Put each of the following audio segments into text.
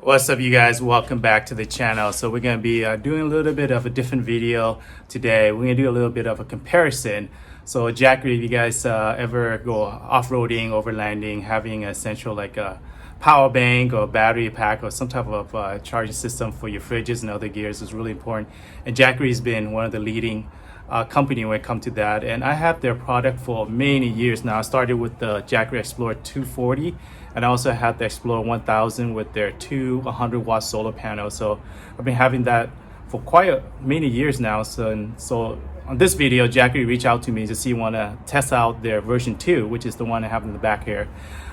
What's up, you guys? Welcome back to the channel. So we're going to be doing a little bit of a different video today. We're going to do a little bit of a comparison. So Jackery, if you guys ever go off-roading, overlanding, having an essential like a power bank or battery pack or some type of charging system for your fridges and other gears is really important. And Jackery has been one of the leading company when it comes to that, and I have their product for many years now. I started with the Jackery Explorer 240, and I also had the Explorer 1000 with their two 100-watt solar panels. So I've been having that for quite many years now. So on this video, Jackery reached out to me to see want to test out their version 2, which is the one I have in the back here.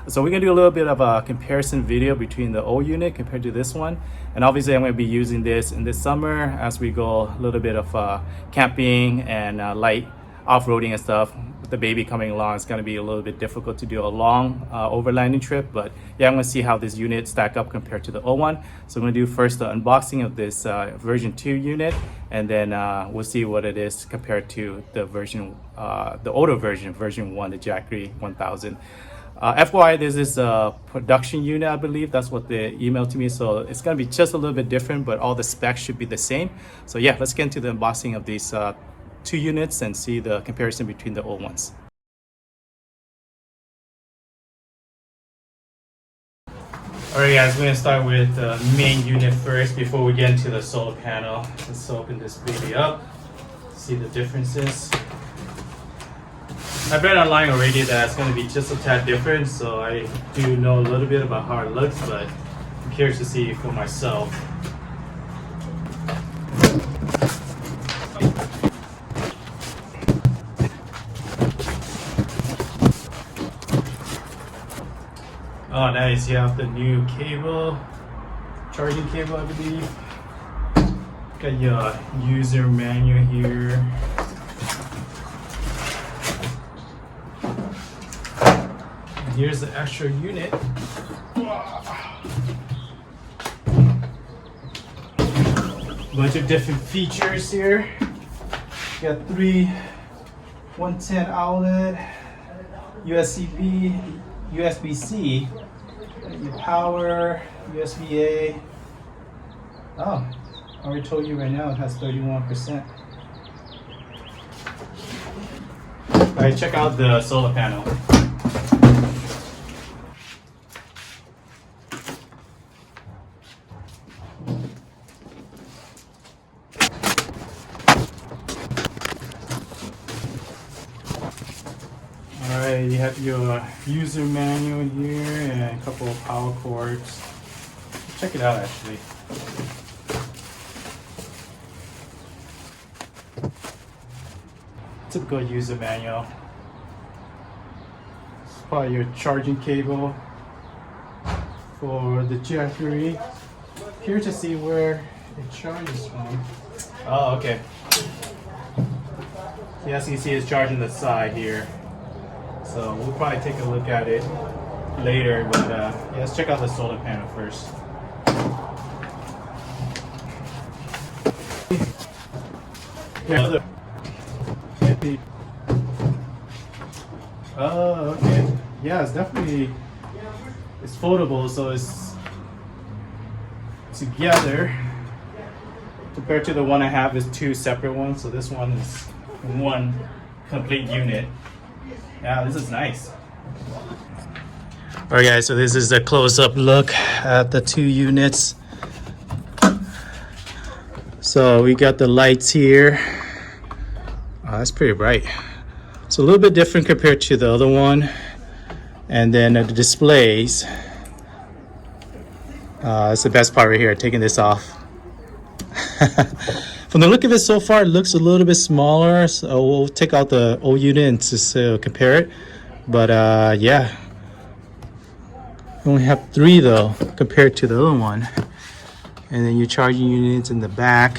So we're gonna do a little bit of a comparison video between the old unit compared to this one. And obviously I'm gonna be using this in the summer as we go a little bit of camping and light off-roading and stuff. With the baby coming along, it's gonna be a little bit difficult to do a long overlanding trip. But yeah, I'm gonna see how this unit stack up compared to the old one. So I'm gonna do first the unboxing of this version 2 unit, and then we'll see what it is compared to the version, the older version, version 1, the Jackery 1000. FYI, this is a production unit, I believe. That's what they emailed to me. So it's going to be just a little bit different, but all the specs should be the same. So yeah, let's get into the unboxing of these 2 units and see the comparison between the old ones. Alright guys, we're going to start with the main unit first before we get into the solar panel. Let's open this baby up, see the differences. I've read online already that it's going to be just a tad different, so I do know a little bit about how it looks, but I'm curious to see for myself. Oh nice, you have the new cable, charging cable I believe. Got your user manual here. Here's the actual unit. Bunch of different features here. Got 3 110 outlet, USB-B, USB-C, your power, USB-A. Oh, I already told you right now it has 31%. Alright, check out the solar panel. Alright, you have your user manual here and a couple of power cords. Check it out actually. Typical user manual. This is probably your charging cable for the Jackery. Here to see where it charges from. Oh, okay. So as you can see, it's charging the side here. So we'll probably take a look at it later, but yeah, let's check out the solar panel first. Oh, okay. Yeah, it's definitely, it's foldable, so it's together. Compared to the one I have is 2 separate ones, so this one is 1 complete unit. Yeah, this is nice. Alright guys, so this is a close-up look at the 2 units. So we got the lights here. Oh, that's pretty bright. It's a little bit different compared to the other one. And then the displays. That's the best part right here, taking this off. From the look of it so far, it looks a little bit smaller, so we'll take out the old unit and just compare it. But yeah, we only have 3 though compared to the other one. And then your charging units in the back.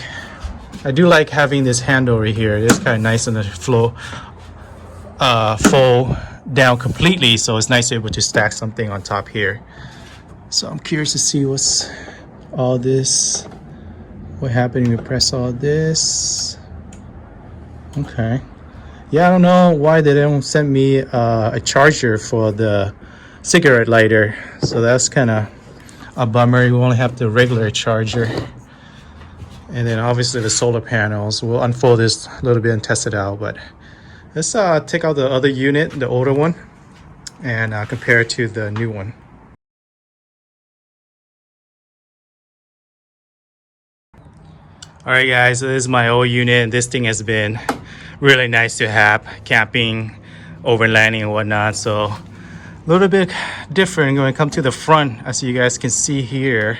I do like having this handle right here. It's kind of nice on the flow, fold down completely, so it's nice to be able to stack something on top here. So I'm curious to see what's all this. What happened when you press all this? Okay. Yeah, I don't know why they don't send me a charger for the cigarette lighter. So that's kind of a bummer. We only have the regular charger. And then obviously the solar panels. We'll unfold this a little bit and test it out. But let's take out the other unit, the older one, and compare it to the new one. All right, guys, so this is my old unit. This thing has been really nice to have, camping, overlanding and whatnot. So a little bit different when it comes to the front. As you guys can see here,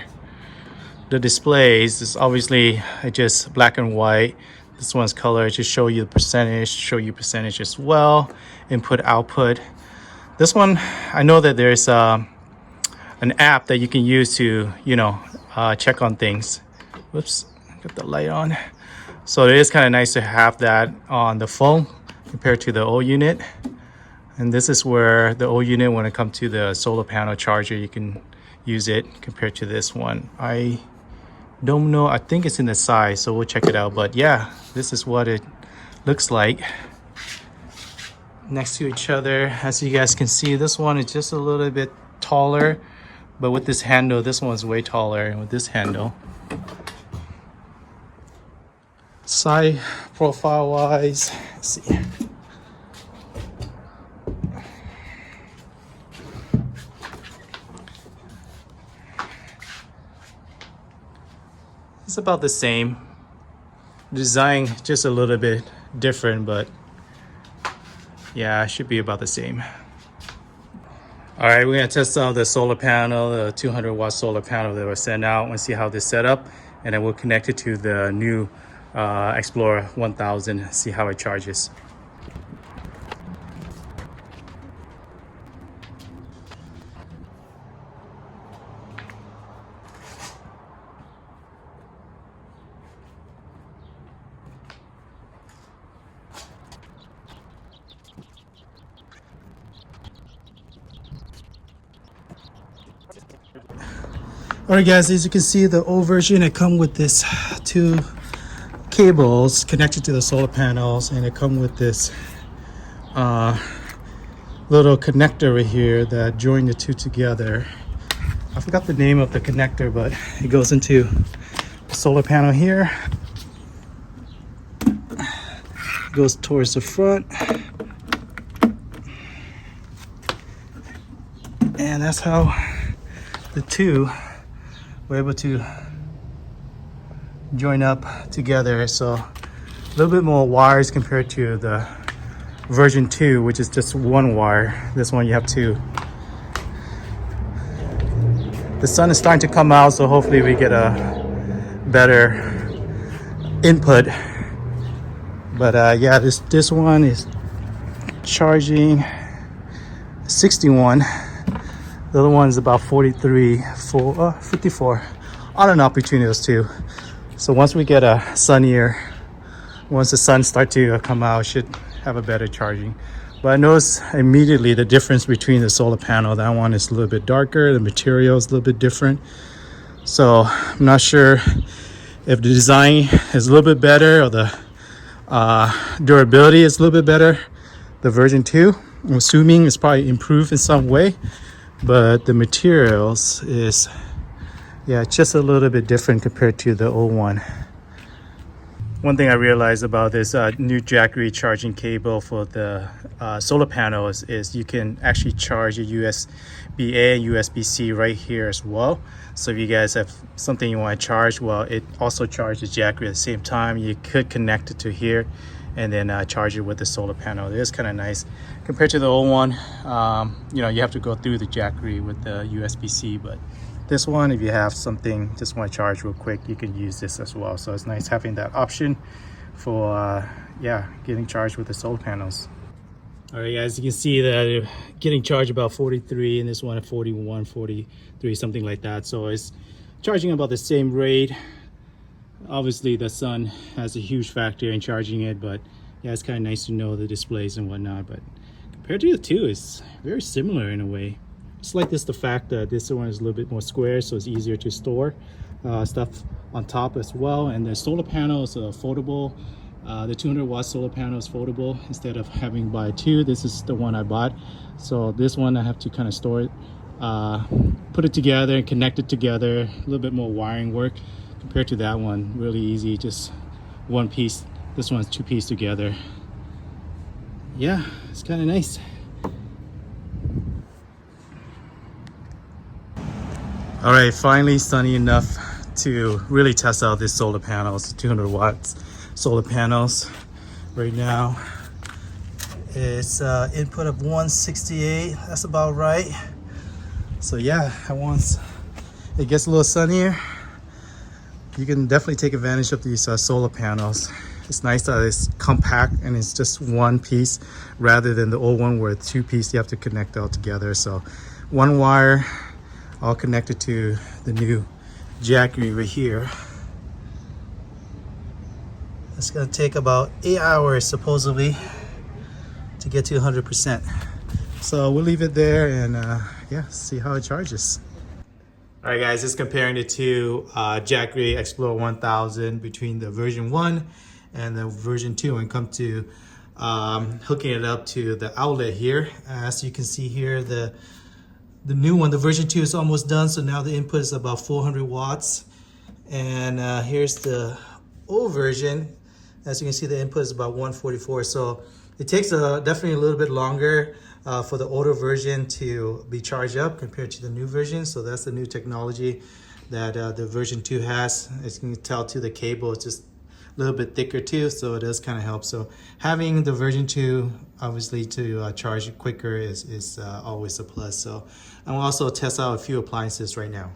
the displays is obviously just black and white. This one's color, just show you the percentage, show you percentage as well, input, output. This one, I know that there's an app that you can use to, check on things. Whoops. Got the light on. So it is kind of nice to have that on the phone compared to the old unit. And this is where the old unit, when it comes to the solar panel charger, you can use it compared to this one. I don't know, I think it's in the size, so we'll check it out. But yeah, this is what it looks like next to each other. As you guys can see, this one is just a little bit taller, but with this handle, this one's way taller. And with this handle, side profile wise, let's see. It's about the same. Design just a little bit different, but yeah, it should be about the same. All right, we're gonna test out the solar panel, the 200-watt solar panel that was sent out, and see how this set up, and then we'll connect it to the new Explorer 1000, see how it charges. All right, guys, as you can see, the old version, it comes with this two cables connected to the solar panels, and it comes with this little connector right here that join the two together. I forgot the name of the connector, but it goes into the solar panel here, goes towards the front, and that's how the two were able to join up together. So a little bit more wires compared to the version 2, which is just one wire. This one you have two. The sun is starting to come out, so hopefully we get a better input. But yeah, this one is charging 61. The other one is about 43, 54, on and off between those two. So once we get a sunnier, once the sun starts to come out, should have a better charging. But I notice immediately the difference between the solar panel. That one is a little bit darker, the material is a little bit different. So I'm not sure if the design is a little bit better or the durability is a little bit better. The version 2, I'm assuming, is probably improved in some way. But the materials is, yeah, just a little bit different compared to the old one. One thing I realized about this new Jackery charging cable for the solar panels is you can actually charge a USB-A and USB-C right here as well. So if you guys have something you want to charge, well, it also charges Jackery at the same time. You could connect it to here and then charge it with the solar panel. It is kind of nice compared to the old one. You have to go through the Jackery with the USB-C, but this one, if you have something just want to charge real quick, you can use this as well. So it's nice having that option for getting charged with the solar panels. All right, guys, you can see that getting charged about 43, and this one at 41, 43, something like that. So it's charging about the same rate. Obviously the sun has a huge factor in charging it, but yeah, it's kind of nice to know the displays and whatnot. But compared to the two, it's very similar in a way. It's like the fact that this one is a little bit more square, so it's easier to store stuff on top as well. And the solar panel is foldable. The 200-watt solar panel is foldable. Instead of having buy two, this is the one I bought. So this one I have to kind of store it put it together and connect it together. A little bit more wiring work compared to that one. Really easy, just one piece. This one's two pieces together. Yeah, it's kind of nice. All right, finally sunny enough to really test out these solar panels, 200 watts solar panels. Right now, it's input of 168. That's about right. So yeah, once it gets a little sunnier, you can definitely take advantage of these solar panels. It's nice that it's compact and it's just one piece rather than the old one where it's two pieces you have to connect all together. So one wire all connected to the new Jackery right here. It's gonna take about 8 hours supposedly to get to 100%. So we'll leave it there and yeah, see how it charges. All right guys, just comparing the two Jackery Explorer 1000 between the version 1 and the version 2 when it comes to hooking it up to the outlet here. As you can see here, the new one, the version 2 is almost done, so now the input is about 400 watts. And here's the old version. As you can see, the input is about 144. So it takes definitely a little bit longer for the older version to be charged up compared to the new version. So that's the new technology that the version 2 has. As you can tell too, the cable is just a little bit thicker too, so it does kind of help. So having the version 2 obviously to charge it quicker is always a plus. So I'm also test out a few appliances right now.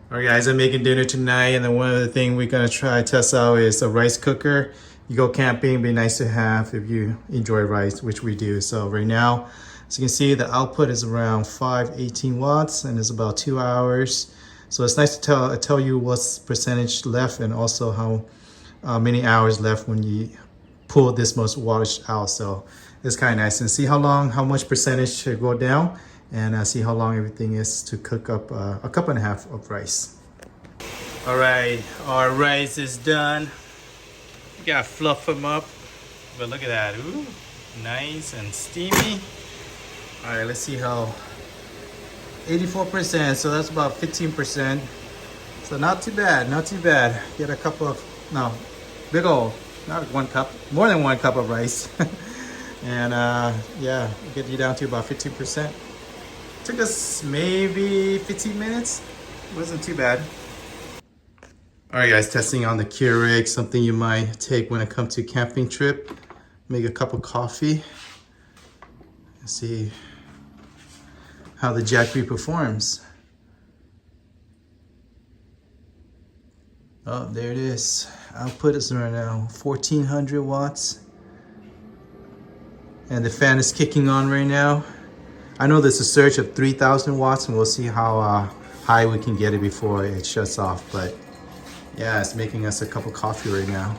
All right guys, I'm making dinner tonight, and then one of the things we're gonna try to test out is a rice cooker. You go camping, it'd be nice to have if you enjoy rice, which we do. So right now, as you can see, the output is around 518 watts and it's about 2 hours. So it's nice to tell you what's percentage left and also how many hours left when you pull this much wattage out. So it's kind of nice, and see how much percentage should go down, and see how long everything is to cook up a cup and a half of rice. All right, our rice is done. We gotta fluff them up, but look at that, ooh, nice and steamy. All right, let's see how, 84%, so that's about 15%. So not too bad, not too bad. Get a cup of, no, big old, not 1 cup, more than 1 cup of rice. And yeah, get you down to about 15%. Took us maybe 15 minutes. Wasn't too bad. All right guys, testing on the Keurig, something you might take when it comes to camping trip. Make a cup of coffee. See how the Jackery performs. Oh, there it is. Output is right now 1400 watts. And the fan is kicking on right now. I know there's a surge of 3000 watts, and we'll see how high we can get it before it shuts off. But yeah, it's making us a cup of coffee right now.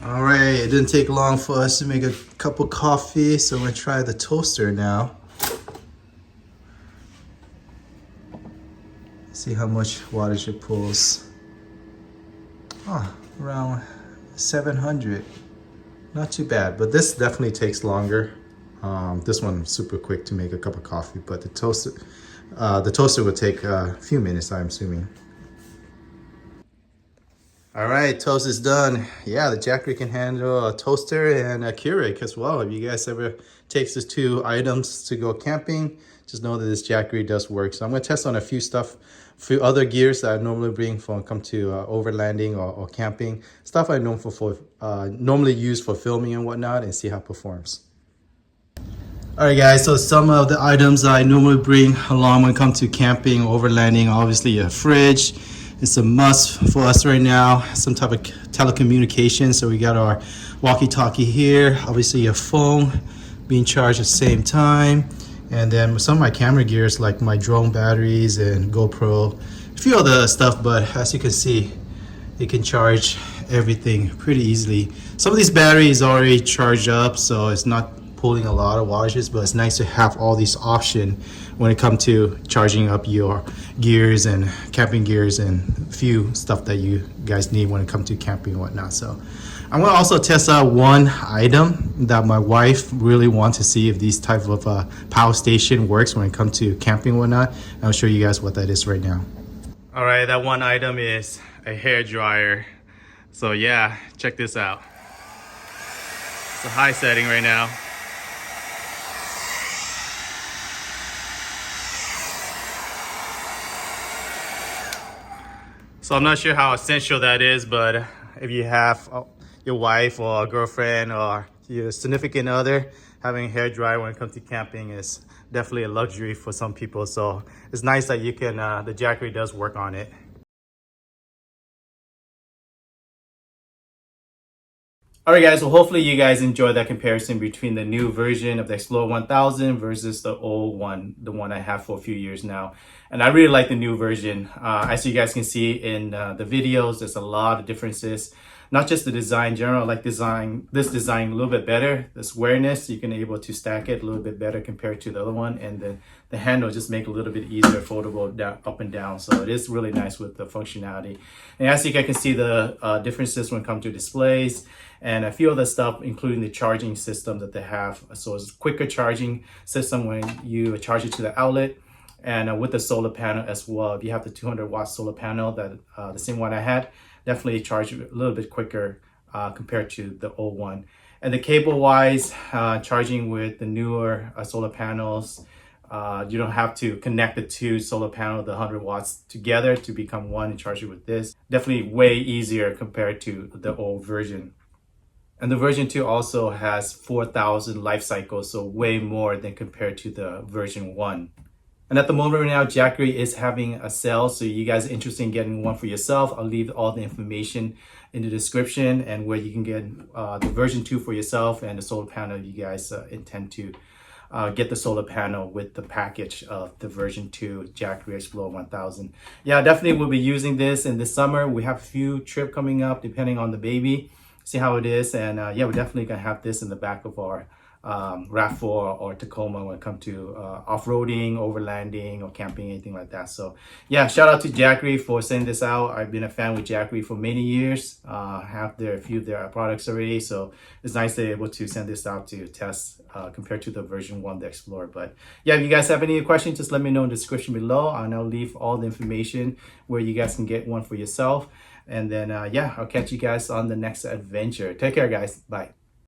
All right, it didn't take long for us to make a cup of coffee, so I'm gonna try the toaster now. See how much wattage it pulls. Oh, around 700. Not too bad, but this definitely takes longer. This one's super quick to make a cup of coffee, but the toaster will take a few minutes, I'm assuming. All right, toast is done. Yeah, the Jackery can handle a toaster and a Keurig as well. If you guys ever take these two items to go camping, just know that this Jackery does work. So I'm gonna test on a few other gears that I normally bring when it comes to overlanding or camping. Stuff I normally use for filming and whatnot, and see how it performs. All right guys, so some of the items I normally bring along when it comes to camping or overlanding, obviously a fridge. It's a must for us right now, some type of telecommunication. So we got our walkie-talkie here, obviously a phone being charged at the same time. And then some of my camera gears like my drone batteries and GoPro, a few other stuff, but as you can see, it can charge everything pretty easily. Some of these batteries already charged up, so it's not pulling a lot of wattages, but it's nice to have all these options when it comes to charging up your gears and camping gears and a few stuff that you guys need when it comes to camping and whatnot. So I'm gonna also test out one item that my wife really wants to see if these type of power station works when it comes to camping and whatnot. I'll show you guys what that is right now. All right, that one item is a hair dryer. So yeah, check this out. It's a high setting right now. So I'm not sure how essential that is, but if you have your wife or a girlfriend or your significant other, having a hair dryer when it comes to camping is definitely a luxury for some people. So it's nice that you can, the Jackery does work on it. Alright guys, well hopefully you guys enjoyed that comparison between the new version of the Explorer 1000 versus the old one, the one I have for a few years now. And I really like the new version. As you guys can see in the videos, there's a lot of differences. Not just the design in general, I like this design a little bit better. The squareness, you can able to stack it a little bit better compared to the other one. And then the handle just make it a little bit easier, foldable down, up and down. So it is really nice with the functionality. And as you guys can see the differences when it comes to displays and a few other stuff, including the charging system that they have. So it's a quicker charging system when you charge it to the outlet. And with the solar panel as well, if you have the 200-watt solar panel, that the same one I had, definitely charge a little bit quicker compared to the old one. And the cable-wise, charging with the newer solar panels, you don't have to connect the two solar panels, the 100 watts together to become one and charge it with this. Definitely way easier compared to the old version. And the version 2 also has 4,000 life cycles, so way more than compared to the version 1. And at the moment right now, Jackery is having a sale, so you guys are interested in getting one for yourself, I'll leave all the information in the description and where you can get the version 2 for yourself and the solar panel you guys intend to get the solar panel with the package of the version 2 Jackery Explorer 1000. Yeah, definitely we'll be using this in the summer. We have a few trips coming up depending on the baby. See how it is, and yeah, we're definitely gonna have this in the back of our RAV4 or Tacoma when it comes to off-roading, overlanding, or camping, anything like that. So yeah, shout out to Jackery for sending this out. I've been a fan with Jackery for many years. Have a few of their products already, so it's nice to be able to send this out to test compared to the version 1, the Explorer. But yeah, if you guys have any questions, just let me know in the description below, and I'll leave all the information where you guys can get one for yourself. And then yeah, I'll catch you guys on the next adventure. Take care guys, bye.